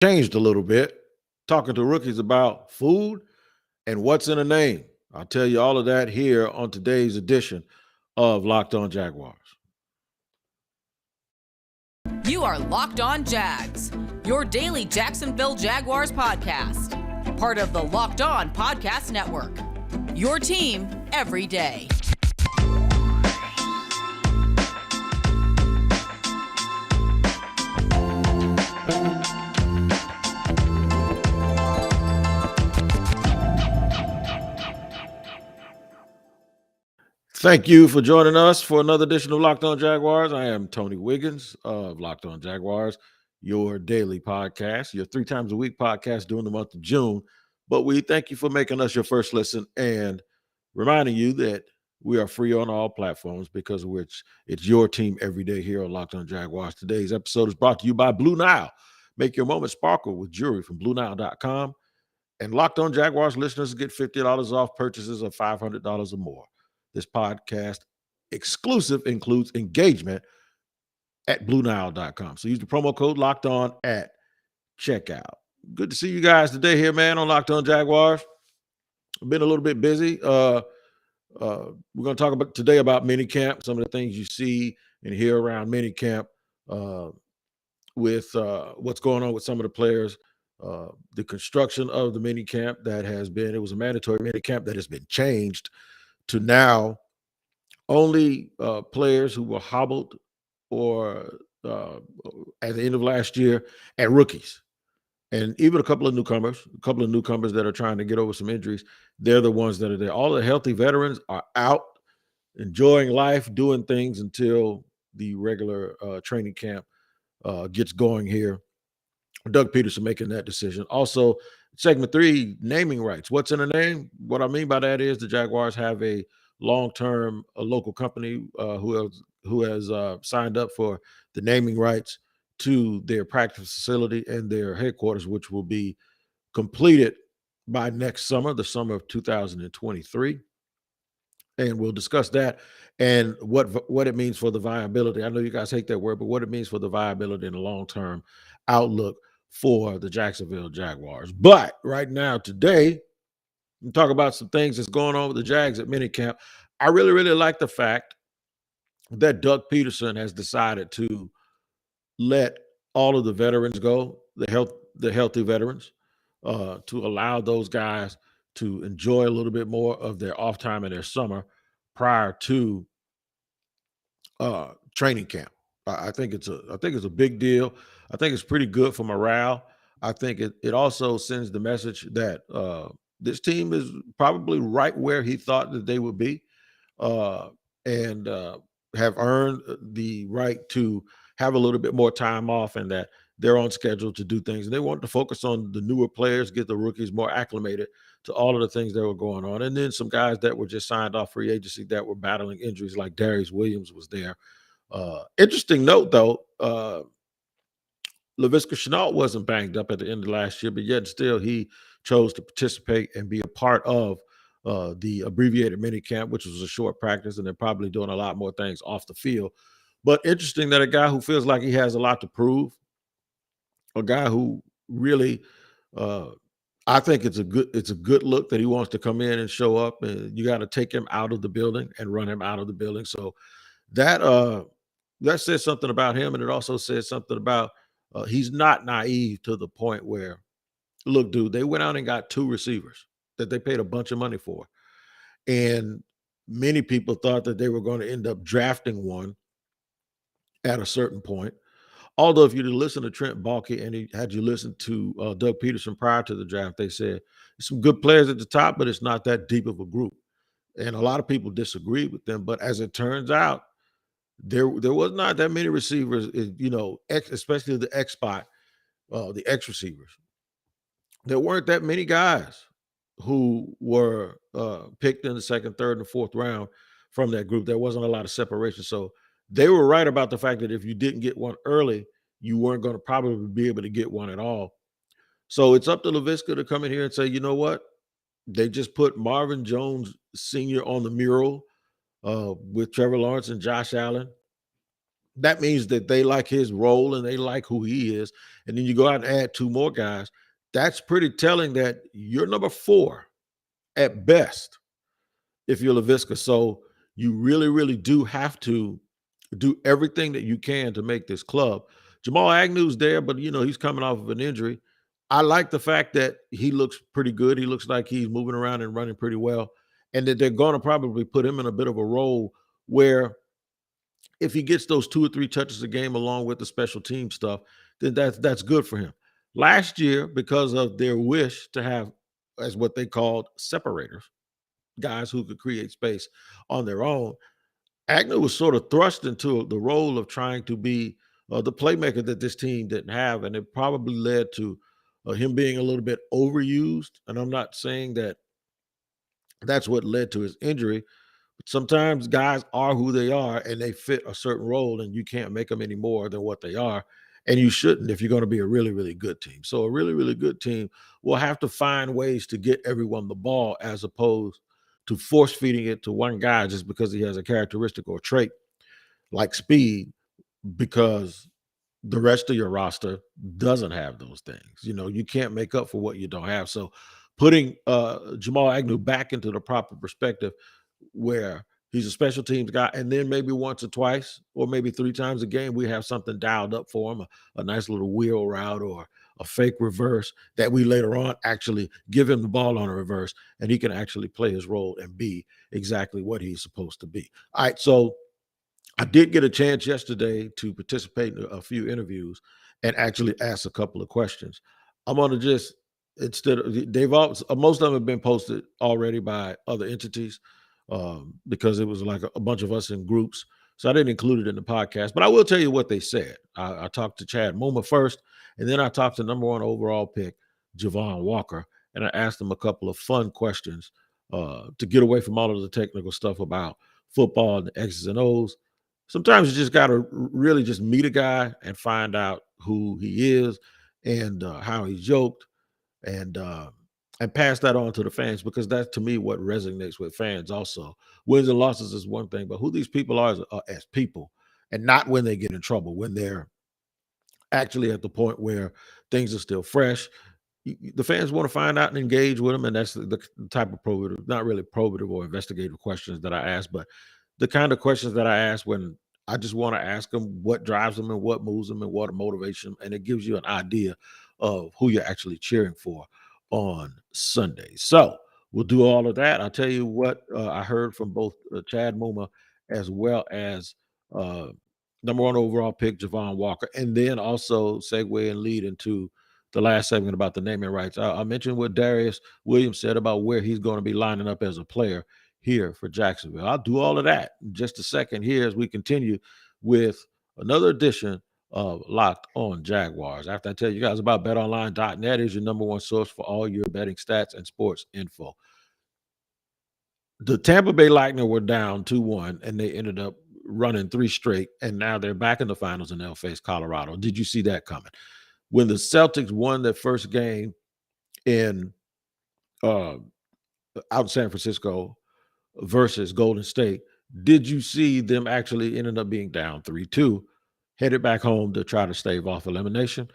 changed a little bit, talking to rookies about food and what's in a name. I'll tell you all of that here on today's edition of Locked On Jaguars. You are Locked On Jags, your daily Jacksonville Jaguars podcast. Part of the Locked On Podcast Network. Your team every day. Thank you for joining us for another edition of Locked On Jaguars. I am Tony Wiggins of Locked On Jaguars, your daily podcast, your 3 times a week podcast during the month of June. But we thank you for making us your first listen and reminding you that we are free on all platforms because of which it's your team every day here on Locked On Jaguars. Today's episode is brought to you by Blue Nile. Make your moment sparkle with jewelry from BlueNile.com. And Locked On Jaguars listeners get $50 off purchases of $500 or more. This podcast exclusive includes engagement at BlueNile.com. So use the promo code Locked On at checkout. Good to see you guys today here, man, on Locked On Jaguars. I've been a little bit busy. We're going to talk about today about Minicamp, some of the things you see and hear around Minicamp with what's going on with some of the players. The construction of the Minicamp it was a mandatory Minicamp that has been changed to now only players who were hobbled or at the end of last year and rookies. And even a couple of newcomers that are trying to get over some injuries, they're the ones that are there. All the healthy veterans are out, enjoying life, doing things until the regular training camp gets going here. Doug Pederson making that decision. Also, segment 3, naming rights. What's in a name? What I mean by that is the Jaguars have a long-term local company who has signed up for the naming rights to their practice facility and their headquarters, which will be completed by next summer, the summer of 2023. And we'll discuss that and what it means for the viability. I know you guys hate that word, but what it means for the viability and the long-term outlook for the Jacksonville Jaguars. But right now, today, we talk about some things that's going on with the Jags at Minicamp. I really, really like the fact that Doug Pederson has decided to let all of the veterans go, the healthy veterans, to allow those guys to enjoy a little bit more of their off time in their summer prior to training camp. I think it's a big deal. I think it's pretty good for morale. I think it also sends the message that this team is probably right where he thought that they would be, and have earned the right to have a little bit more time off, and that they're on schedule to do things. And they want to focus on the newer players, get the rookies more acclimated to all of the things that were going on. And then some guys that were just signed off free agency that were battling injuries, like Darius Williams was there. Interesting note, though, Laviska Shenault wasn't banged up at the end of last year, but yet still he chose to participate and be a part of the abbreviated minicamp, which was a short practice, and they're probably doing a lot more things off the field. But interesting that a guy who feels like he has a lot to prove, a guy who really, I think it's a good look that he wants to come in and show up, and you got to take him out of the building and run him out of the building. So that says something about him, and it also says something about he's not naive to the point where, look, dude, they went out and got 2 receivers that they paid a bunch of money for, and many people thought that they were going to end up drafting one at a certain point. Although if you listen to Trent Baalke and had you listen to Doug Pederson prior to the draft, they said some good players at the top, but it's not that deep of a group. And a lot of people disagreed with them. But as it turns out, there was not that many receivers, especially the X spot, the X receivers. There weren't that many guys who were picked in the second, third, and fourth round from that group. There wasn't a lot of separation. So they were right about the fact that if you didn't get one early, you weren't going to probably be able to get one at all. So it's up to Laviska to come in here and say, you know what? They just put Marvin Jones Sr. on the mural with Trevor Lawrence and Josh Allen. that means that they like his role and they like who he is. And then you go out and add 2 more guys. That's pretty telling that you're number 4 at best if you're Laviska. So you really, really do have to do everything that you can to make this club. Jamal Agnew's there, but he's coming off of an injury. I like the fact that he looks pretty good. He looks like he's moving around and running pretty well, and that they're going to probably put him in a bit of a role where if he gets those 2 or 3 touches a game along with the special team stuff, then that's good for him. Last year, because of their wish to have, as what they called, separators, guys who could create space on their own, Agnew was sort of thrust into the role of trying to be the playmaker that this team didn't have, and it probably led to him being a little bit overused. And I'm not saying that that's what led to his injury, but sometimes guys are who they are, and they fit a certain role, and you can't make them any more than what they are. And you shouldn't if you're going to be a really, really good team. So a really, really good team will have to find ways to get everyone the ball as opposed to force feeding it to one guy just because he has a characteristic or trait like speed, because the rest of your roster doesn't have those things. You can't make up for what you don't have. So putting Jamal Agnew back into the proper perspective where he's a special teams guy, and then maybe once or twice or maybe 3 times a game, we have something dialed up for him, a nice little wheel route or a fake reverse that we later on actually give him the ball on a reverse, and he can actually play his role and be exactly what he's supposed to be. All right, so I did get a chance yesterday to participate in a few interviews and actually ask a couple of questions. I'm going to just, instead of, most of them have been posted already by other entities because it was like a bunch of us in groups. So I didn't include it in the podcast, but I will tell you what they said. I talked to Chad Muma first, and then I talked to number 1 overall pick, Travon Walker, and I asked them a couple of fun questions to get away from all of the technical stuff about football and the X's and O's. Sometimes you just got to really just meet a guy and find out who he is and how he's yoked, and pass that on to the fans, because that's, to me, what resonates with fans also. Wins and losses is one thing, but who these people are as people, and not when they get in trouble, when they're actually at the point where things are still fresh. The fans want to find out and engage with them, and that's the type of probative, not really probative or investigative questions that I ask, but the kind of questions that I ask when I just want to ask them what drives them and what moves them and what motivates them, and it gives you an idea of who you're actually cheering for on Sunday. So we'll do all of that. I'll tell you what I heard from both Chad Muma as well as uh, number 1 overall pick Travon Walker, and then also segue and lead into the last segment about the naming rights. I mentioned what Darius Williams said about where he's going to be lining up as a player here for Jacksonville. I'll do all of that in just a second here as we continue with another edition of Locked On Jaguars. After I tell you guys about BetOnline.net is your number 1 source for all your betting stats and sports info. The Tampa Bay Lightning were down 2-1, and they ended up running 3 straight, and now they're back in the finals and they'll face Colorado. Did you see that coming? When the Celtics won their first game in out in San Francisco versus Golden State, did you see them actually ended up being down 3-2, headed back home to try to stave off elimination?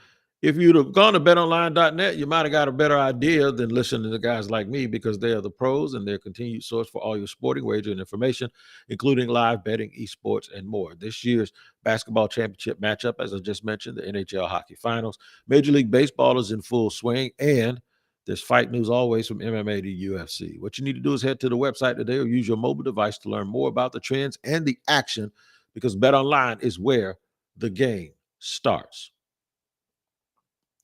If you'd have gone to betonline.net, you might have got a better idea than listening to guys like me, because they are the pros and their continued source for all your sporting wagering information, including live betting, esports, and more. This year's basketball championship matchup, as I just mentioned, the NHL hockey finals, Major League Baseball is in full swing, and there's fight news always from MMA to UFC. What you need to do is head to the website today or use your mobile device to learn more about the trends and the action, because BetOnline is where the game starts.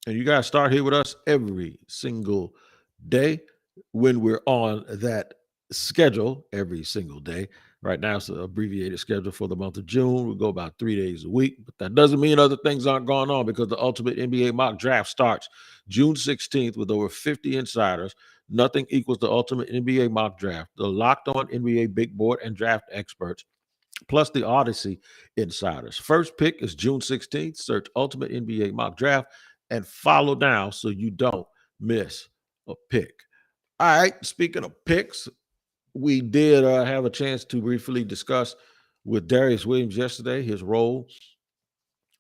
And you guys start here with us every single day when we're on that schedule every single day. Right now, it's an abbreviated schedule for the month of June. We go about 3 days a week, but that doesn't mean other things aren't going on, because the Ultimate NBA Mock Draft starts June 16th with over 50 insiders. Nothing equals the Ultimate NBA Mock Draft. The Locked On NBA Big Board and draft experts, plus the Odyssey insiders. First pick is June 16th. Search Ultimate NBA Mock Draft and follow now so you don't miss a pick. All right, speaking of picks, we did have a chance to briefly discuss with Darius Williams yesterday, his role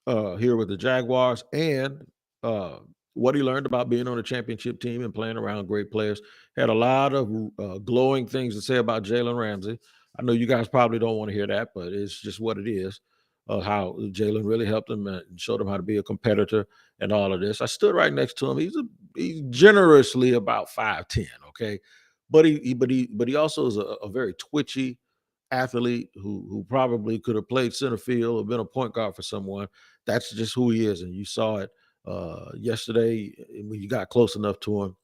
here with the Jaguars, and uh, what he learned about being on a championship team and playing around great players. Had a lot of glowing things to say about Jalen Ramsey. I know you guys probably don't want to hear that, but it's just what it is. How Jalen really helped him and showed him how to be a competitor and all of this. I stood right next to him. He's generously about 5'10", okay, but he also is a very twitchy athlete who probably could have played center field or been a point guard for someone. That's just who he is, and you saw it yesterday when you got close enough to him.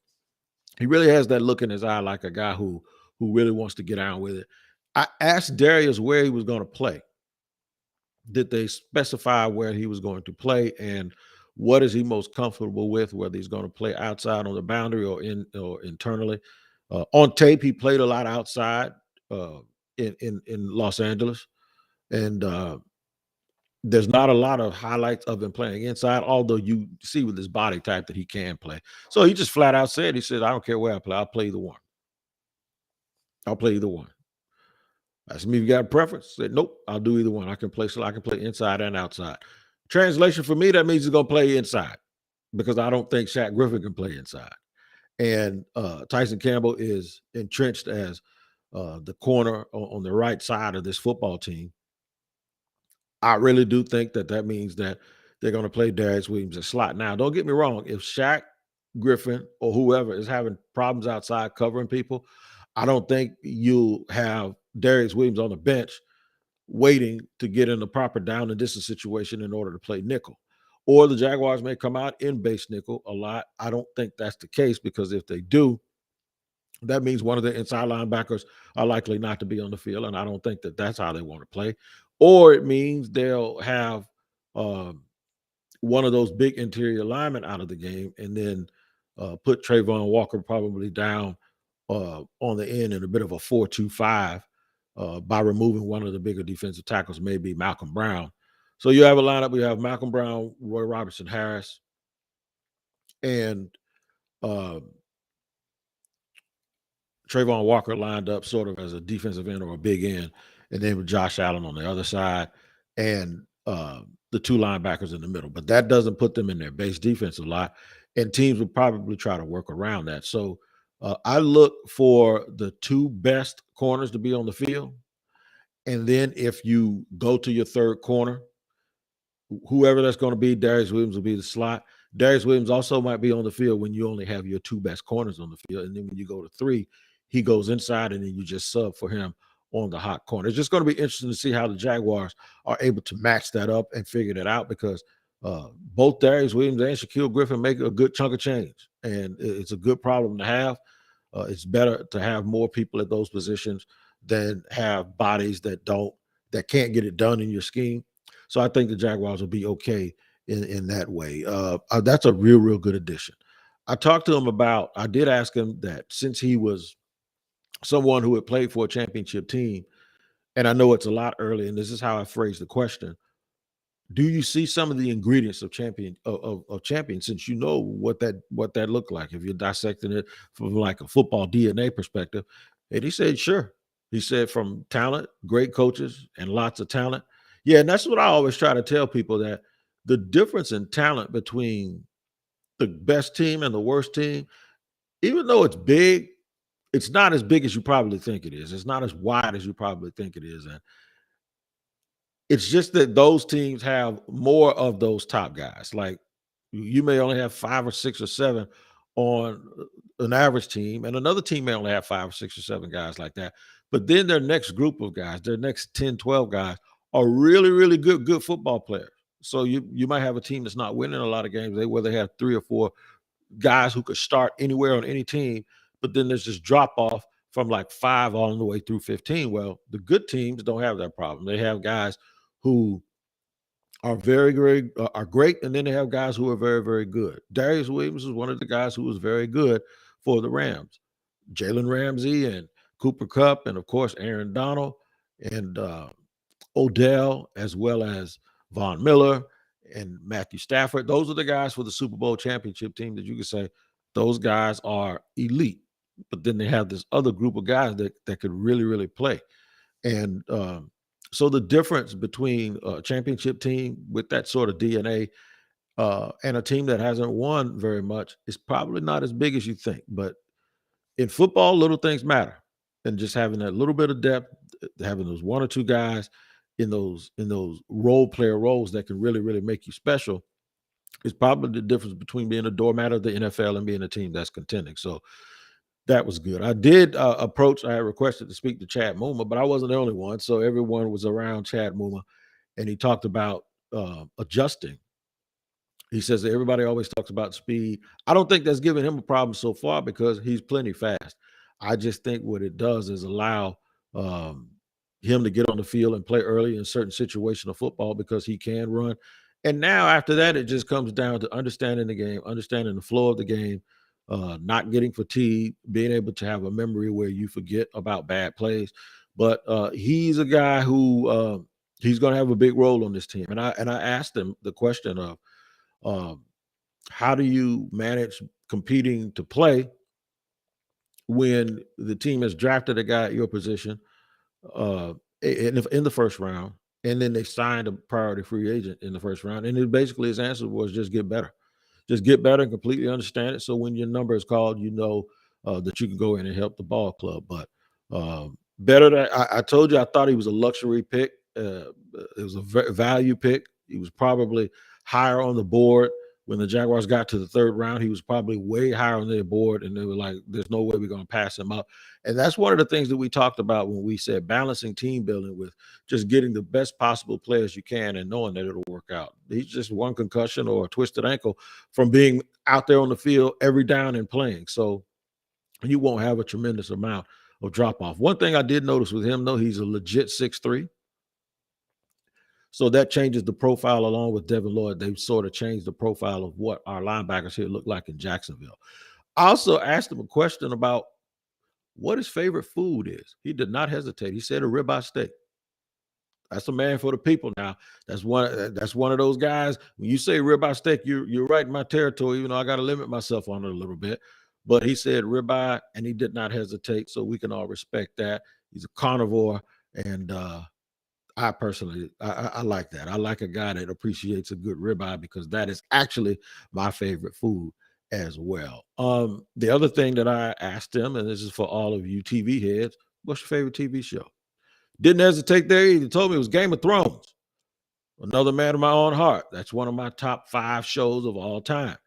He really has that look in his eye, like a guy who really wants to get on with it. I asked Darius where he was going to play. Did they specify where he was going to play, and what is he most comfortable with? Whether he's going to play outside on the boundary or internally. On tape, he played a lot outside in Los Angeles, and there's not a lot of highlights of him playing inside, although you see with his body type that he can play. So he just flat out said, he said, I don't care where I play, I'll play either one. I'll play either one. I asked me if you got a preference. Said, nope, I'll do either one. I can play inside and outside. Translation for me, that means he's gonna play inside because I don't think Shaq Griffin can play inside. And Tyson Campbell is entrenched as the corner on the right side of this football team. I really do think that means that they're going to play Darius Williams at slot. Now, don't get me wrong. If Shaq Griffin or whoever is having problems outside covering people, I don't think you'll have Darius Williams on the bench waiting to get in the proper down and distance situation in order to play nickel. Or the Jaguars may come out in base nickel a lot. I don't think that's the case because if they do, that means one of the inside linebackers are likely not to be on the field, and I don't think that's how they want to play. Or it means they'll have one of those big interior linemen out of the game and then put Travon Walker probably down on the end in a bit of a 4-2-5 by removing one of the bigger defensive tackles, maybe Malcolm Brown. So you have a lineup. We have Malcolm Brown, Roy Robertson Harris, and Travon Walker lined up sort of as a defensive end or a big end, and then with Josh Allen on the other side, and the two linebackers in the middle. But that doesn't put them in their base defense a lot, and teams will probably try to work around that. So I look for the two best corners to be on the field, and then if you go to your third corner, whoever that's going to be, Darius Williams will be the slot. Darius Williams also might be on the field when you only have your two best corners on the field. And then when you go to three, he goes inside and then you just sub for him on the hot corner. It's just going to be interesting to see how the Jaguars are able to match that up and figure that out because both Darius Williams and Shaquille Griffin make a good chunk of change. And it's a good problem to have. It's better to have more people at those positions than have bodies that can't get it done in your scheme. So I think the Jaguars will be okay in that way. That's a real good addition. I did ask him that since he was someone who had played for a championship team, and I know it's a lot early, and this is how I phrased the question. Do you see some of the ingredients of champion since you know what that looked like if you're dissecting it from like a football DNA perspective? And he said, sure. He said from talent, great coaches, and lots of talent. Yeah, and that's what I always try to tell people, that the difference in talent between the best team and the worst team, even though it's big, it's not as big as you probably think it is. It's not as wide as you probably think it is. And it's just that those teams have more of those top guys. Like you may only have 5 or 6 or 7 on an average team, and another team may only have 5 or 6 or 7 guys like that. But then their next group of guys, their next 10, 12 guys are really good football players. So you might have a team that's not winning a lot of games where they have 3 or 4 guys who could start anywhere on any team, but then there's this drop off from like 5 all the way through 15. Well, the good teams don't have that problem. They have guys who are are great, and then they have guys who are very good. Darius Williams is one of the guys who was very good for the Rams. Jalen Ramsey and Cooper Kupp, and of course Aaron Donald and Odell, as well as Von Miller and Matthew Stafford. Those are the guys for the Super Bowl championship team that you could say those guys are elite. But then they have this other group of guys that could really play. And So the difference between a championship team with that sort of DNA and a team that hasn't won very much is probably not as big as you think. But in football, little things matter, and just having that little bit of depth, having those one or two guys in those role player roles that can really really make you special is probably the difference between being a doormat of the NFL and being a team that's contending. So that was good. I did I had requested to speak to Chad Muma, but I wasn't the only one. So everyone was around Chad Muma, and he talked about adjusting. He says that everybody always talks about speed. I don't think that's given him a problem so far because he's plenty fast. I just think what it does is allow um, him to get on the field and play early in certain situations of football because he can run. And now after that, it just comes down to understanding the game, understanding the flow of the game, not getting fatigued, being able to have a memory where you forget about bad plays. But he's a guy who he's going to have a big role on this team. And I asked him the question of um, how do you manage competing to play when the team has drafted a guy at your position uh, in the first round, and then they signed a priority free agent in the first round? And it basically his answer was just get better and completely understand it. So when your number is called, you know that you can go in and help the ball club. But better than I told you, I thought he was a luxury pick. It was a value pick. He was probably higher on the board when the Jaguars got to the third round. He was probably way higher on their board, and they were like, "There's no way we're going to pass him up." And that's one of the things that we talked about when we said balancing team building with just getting the best possible players you can and knowing that it'll work out. He's just one concussion or a twisted ankle from being out there on the field every down and playing. So you won't have a tremendous amount of drop off. One thing I did notice with him, though, he's a legit 6'3". So that changes the profile along with Devin Lloyd. They've sort of changed the profile of what our linebackers here look like in Jacksonville. I also asked him a question about what his favorite food is. He did not hesitate. He said a ribeye steak. That's a man for the people. Now, that's one of those guys. When you say ribeye steak, you're right in my territory. Even though I got to limit myself on it a little bit. But he said ribeye, and he did not hesitate. So we can all respect that. He's a carnivore, and I personally, I like that. I like a guy that appreciates a good ribeye because that is actually my favorite food as well. The other thing that I asked him, and this is for all of you TV heads, what's your favorite TV show? Didn't hesitate there. He told me it was Game of Thrones. Another man of my own heart. That's one of my top 5 shows of all time.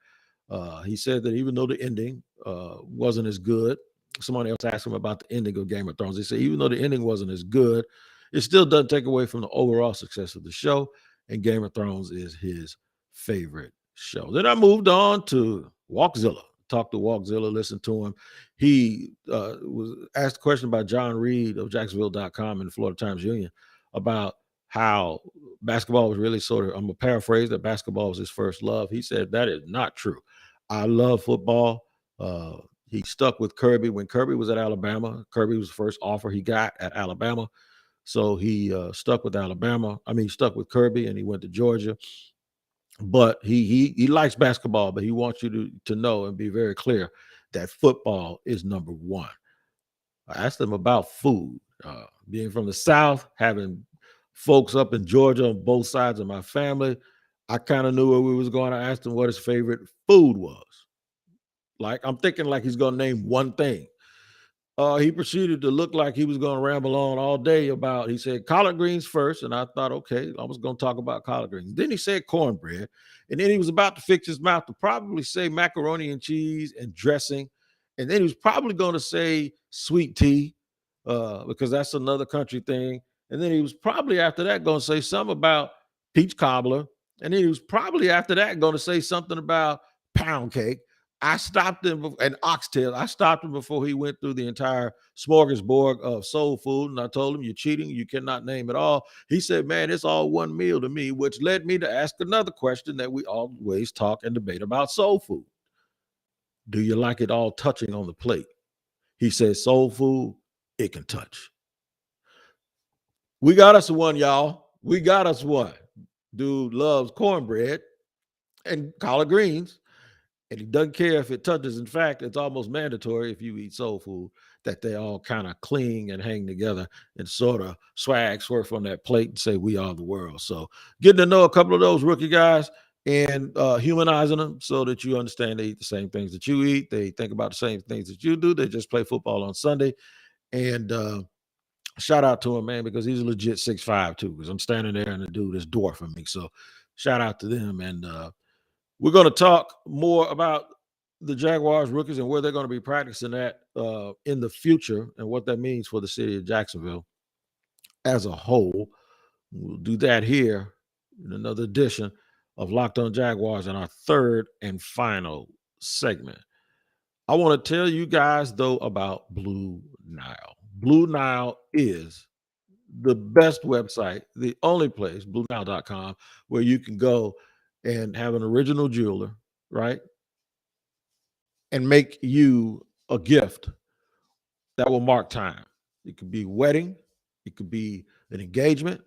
He said that even though the ending wasn't as good, somebody else asked him about the ending of Game of Thrones. He said even though the ending wasn't as good, it still doesn't take away from the overall success of the show. And Game of Thrones is his favorite show. Then I moved on to Walkzilla. Talked to Walkzilla, listened to him. He was asked a question by John Reed of Jacksonville.com and the Florida Times Union about how basketball was really sort of, I'm going to paraphrase, that basketball was his first love. He said that is not true. I love football. He stuck with Kirby when Kirby was at Alabama. Kirby was the first offer he got at Alabama. So he stuck with Alabama. I mean, he stuck with Kirby, and he went to Georgia. But he likes basketball, but he wants you to know and be very clear that football is number one. I asked him about food. Being from the South, having folks up in Georgia on both sides of my family, I kind of knew where we was going. I asked him what his favorite food was. Like, I'm thinking like he's going to name one thing. He proceeded to look like he was going to ramble on all day about, he said collard greens first. And I thought, okay, I was going to talk about collard greens. Then he said cornbread. And then he was about to fix his mouth to probably say macaroni and cheese and dressing. And then he was probably going to say sweet tea because that's another country thing. And then he was probably after that going to say something about peach cobbler. And then he was probably after that going to say something about pound cake. I stopped him, and oxtail. I stopped him before he went through the entire smorgasbord of soul food. And I told him, you're cheating. You cannot name it all. He said, man, it's all one meal to me, which led me to ask another question that we always talk and debate about soul food. Do you like it all touching on the plate? He said, soul food, it can touch. We got us one, y'all. We got us one. Dude loves cornbread and collard greens. And he doesn't care if it touches. In fact, it's almost mandatory if you eat soul food that they all kind of cling and hang together and sort of swag, swerve on that plate and say, we are the world. So getting to know a couple of those rookie guys and humanizing them so that you understand they eat the same things that you eat. They think about the same things that you do. They just play football on Sunday. And shout out to him, man, because he's a legit 6'5", too, because I'm standing there and the dude is dwarfing me. So shout out to them. And we're going to talk more about the Jaguars rookies and where they're going to be practicing at in the future and what that means for the city of Jacksonville as a whole. We'll do that here in another edition of Locked On Jaguars in our third and final segment. I want to tell you guys, though, about Blue Nile. Blue Nile is the best website, the only place, BlueNile.com, where you can go and have an original jeweler, right? And make you a gift that will mark time. It could be a wedding. It could be an engagement.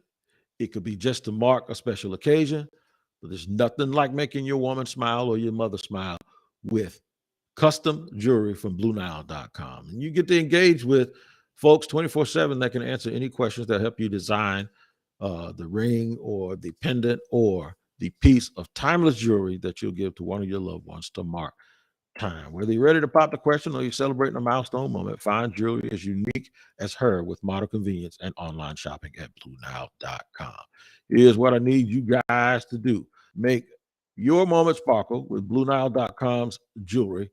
It could be just to mark a special occasion. But there's nothing like making your woman smile or your mother smile with custom jewelry from BlueNile.com. And you get to engage with folks 24/7 that can answer any questions that help you design the ring or the pendant or the piece of timeless jewelry that you'll give to one of your loved ones to mark time. Whether you're ready to pop the question or you're celebrating a milestone moment, find jewelry as unique as her with modern convenience and online shopping at BlueNile.com. Here's what I need you guys to do. Make your moment sparkle with BlueNile.com's jewelry,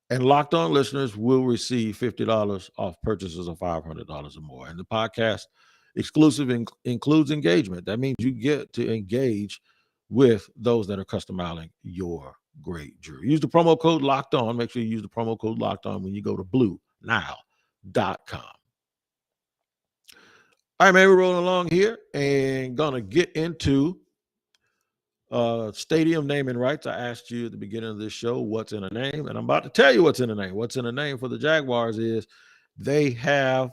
and Locked On listeners will receive $50 off purchases of $500 or more. And the podcast exclusive includes engagement. That means you get to engage with those that are customizing your great jewelry. Use the promo code Locked On. Make sure you use the promo code Locked On when you go to BlueNile.com. All right, man, we're rolling along here and gonna get into stadium naming rights. I asked you at the beginning of this show what's in a name, and I'm about to tell you what's in a name. What's in a name for the Jaguars is they have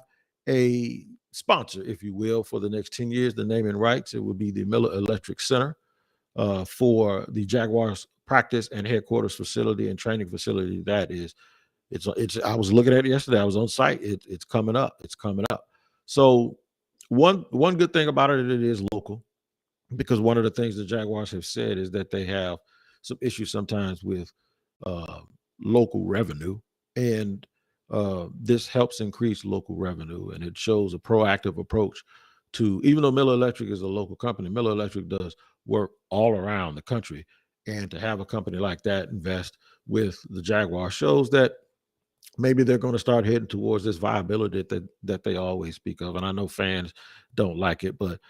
a sponsor, if you will, for the next 10 years. The naming rights, it would be the Miller Electric Center for the Jaguars practice and headquarters facility and training facility. That is, it's. I was looking at it yesterday. I was on site. It's coming up. It's coming up. So one good thing about it is local, because one of the things the Jaguars have said is that they have some issues sometimes with local revenue, and this helps increase local revenue, and it shows a proactive approach to, even though Miller Electric is a local company, Miller Electric does work all around the country, and to have a company like that invest with the Jaguars shows that maybe they're going to start heading towards this viability that they always speak of. And I know fans don't like it, but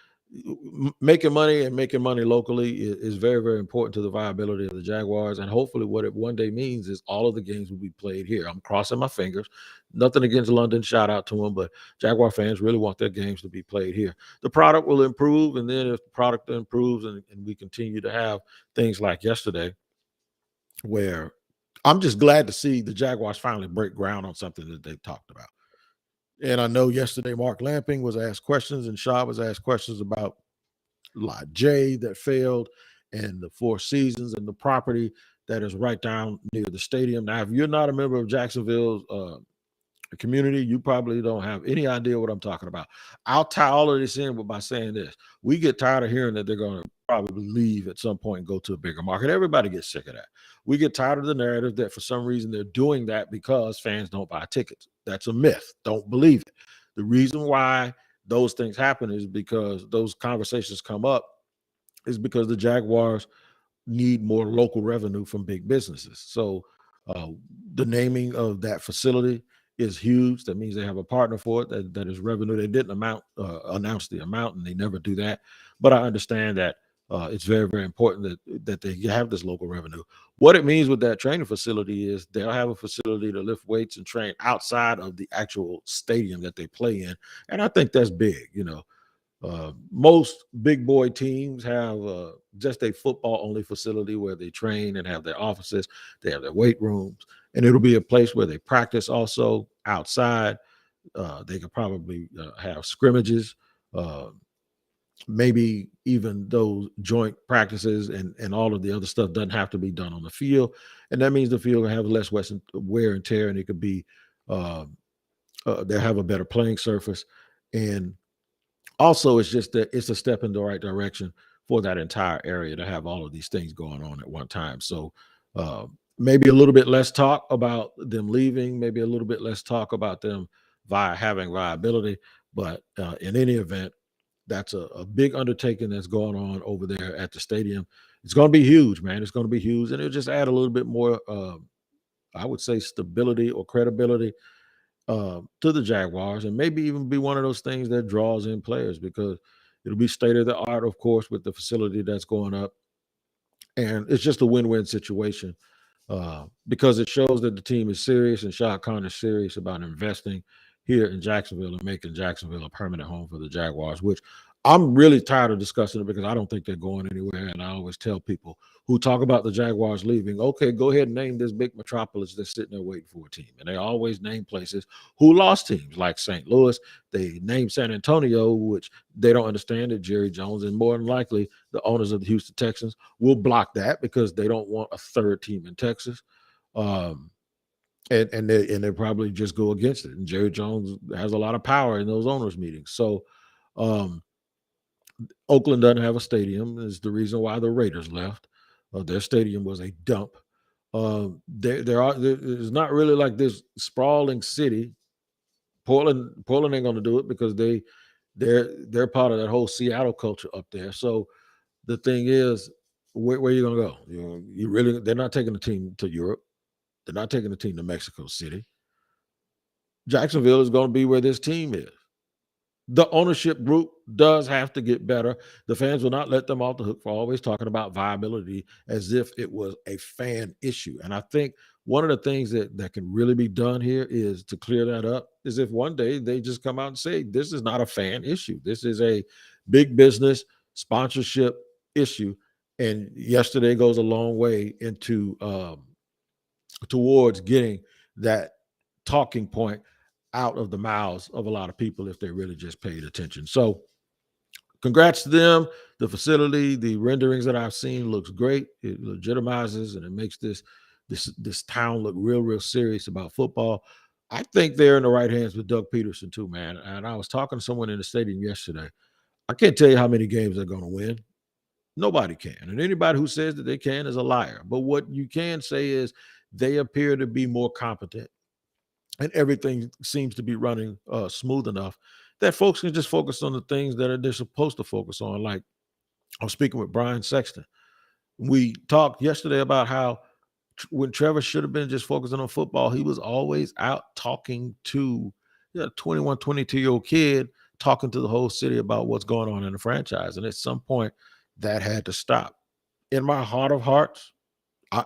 making money and making money locally is very, very important to the viability of the Jaguars. And hopefully what it one day means is all of the games will be played here. I'm crossing my fingers. Nothing against London. Shout out to them. But Jaguar fans really want their games to be played here. The product will improve. And then if the product improves and we continue to have things like yesterday, where I'm just glad to see the Jaguars finally break ground on something that they've talked about. And I know yesterday Mark Lamping was asked questions and Shad was asked questions about Lot J that failed and the Four Seasons and the property that is right down near the stadium. Now, if you're not a member of Jacksonville's community, you probably don't have any idea what I'm talking about. I'll tie all of this in by saying this. We get tired of hearing that they're going to probably leave at some point and go to a bigger market. Everybody gets sick of that. We get tired of the narrative that for some reason they're doing that because fans don't buy tickets. That's a myth. Don't believe it. The reason why those things happen is because those conversations come up is because the Jaguars need more local revenue from big businesses. So the naming of that facility is huge. That means they have a partner for it that is revenue. They didn't announce the amount, and they never do that. But I understand that it's very, very important that they have this local revenue. What it means with that training facility is they'll have a facility to lift weights and train outside of the actual stadium that they play in. And I think that's big. You know, most big boy teams have just a football only facility where they train and have their offices. They have their weight rooms, and it'll be a place where they practice also outside. They could probably have scrimmages. maybe even those joint practices and all of the other stuff doesn't have to be done on the field. And that means the field will have less wear and tear, and it could be, they'll have a better playing surface. And also, it's just that it's a step in the right direction for that entire area to have all of these things going on at one time. So maybe a little bit less talk about them leaving, maybe a little bit less talk about them having viability. But in any event, that's a big undertaking that's going on over there at the stadium. It's going to be huge, man. It's going to be huge, and it'll just add a little bit more, I would say, stability or credibility to the Jaguars, and maybe even be one of those things that draws in players, because it'll be state of the art, of course, with the facility that's going up, and it's just a win-win situation because it shows that the team is serious and Shad Khan is serious about investing here in Jacksonville and making Jacksonville a permanent home for the Jaguars, which I'm really tired of discussing it because I don't think they're going anywhere. And I always tell people who talk about the Jaguars leaving, okay, go ahead and name this big metropolis that's sitting there waiting for a team. And they always name places who lost teams like St. Louis. They name San Antonio, which they don't understand that Jerry Jones and more than likely the owners of the Houston Texans will block that because they don't want a third team in Texas. And they probably just go against it. And Jerry Jones has a lot of power in those owners meetings. So Oakland doesn't have a stadium. Is the reason why the Raiders left. Their stadium was a dump. There's not really like this sprawling city. Portland ain't going to do it because they're part of that whole Seattle culture up there. So the thing is, where are you going to go? They're not taking the team to Europe. They're not taking the team to Mexico City. Jacksonville is going to be where this team is. The ownership group does have to get better. The fans will not let them off the hook for always talking about viability as if it was a fan issue. And I think one of the things that can really be done here is to clear that up is if one day they just come out and say, this is not a fan issue. This is a big business sponsorship issue. And yesterday goes a long way into towards getting that talking point out of the mouths of a lot of people if they really just paid attention. So congrats to them. The facility, the renderings that I've seen looks great. It legitimizes and it makes this town look real serious about football. I think they're in the right hands with Doug Pederson too, man. And I was talking to someone in the stadium yesterday. I can't tell you how many games they're going to win. Nobody can. And anybody who says that they can is a liar. But what you can say is they appear to be more competent. And everything seems to be running smooth enough that folks can just focus on the things that they're supposed to focus on. Like I was speaking with Brian Sexton. We talked yesterday about how when Trevor should have been just focusing on football, he was always out talking to a 21, 22-year-old kid, talking to the whole city about what's going on in the franchise. And at some point, that had to stop. In my heart of hearts,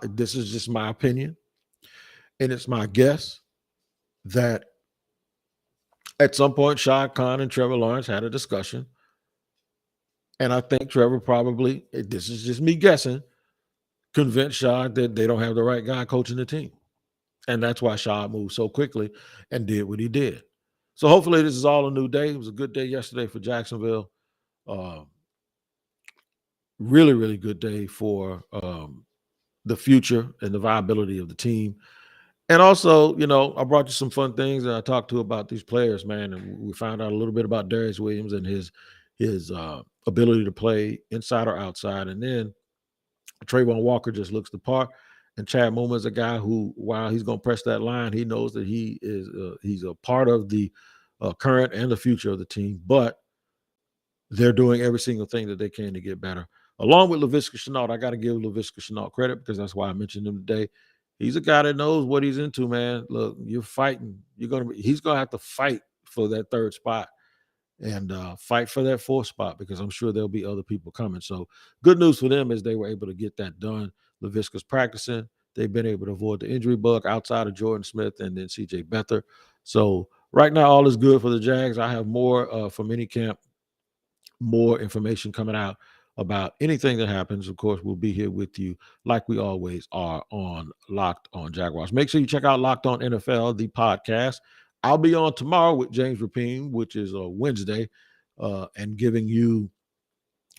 this is just my opinion, and it's my guess that at some point Shad Khan and Trevor Lawrence had a discussion. And I think Trevor probably, this is just me guessing, convinced Shad that they don't have the right guy coaching the team. And that's why Shad moved so quickly and did what he did. So hopefully this is all a new day. It was a good day yesterday for Jacksonville. Really good day for the future and the viability of the team. And also, I brought you some fun things that I talked to about these players, man. And we found out a little bit about Darius Williams and his ability to play inside or outside. And then Travon Walker just looks the part. And Chad Muma is a guy who, while he's going to press that line, he knows that he's a part of the current and the future of the team. But they're doing every single thing that they can to get better. Along with Laviska Shenault, I got to give Laviska Shenault credit because that's why I mentioned him today. He's a guy that knows what he's into, man. Look, you're fighting. He's going to have to fight for that third spot and fight for that fourth spot because I'm sure there'll be other people coming. So good news for them is they were able to get that done. Laviska's practicing. They've been able to avoid the injury bug outside of Jordan Smith and then C.J. Beathard. So right now, all is good for the Jags. I have more from Minicamp, more information coming out about anything that happens. Of course, we'll be here with you like we always are on Locked On Jaguars. Make sure you check out Locked On NFL, the podcast. I'll be on tomorrow with James Rapine, which is a Wednesday, and giving you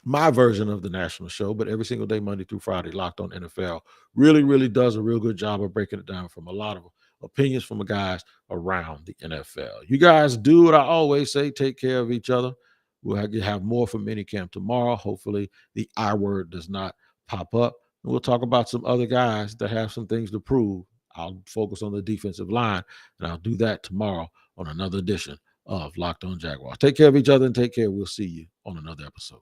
my version of the national show, but every single day, Monday through Friday, Locked On NFL really, really does a real good job of breaking it down from a lot of opinions from the guys around the NFL. You guys do what I always say, take care of each other. We'll have more for minicamp tomorrow. Hopefully the I word does not pop up. And we'll talk about some other guys that have some things to prove. I'll focus on the defensive line, and I'll do that tomorrow on another edition of Locked On Jaguars. Take care of each other and take care. We'll see you on another episode.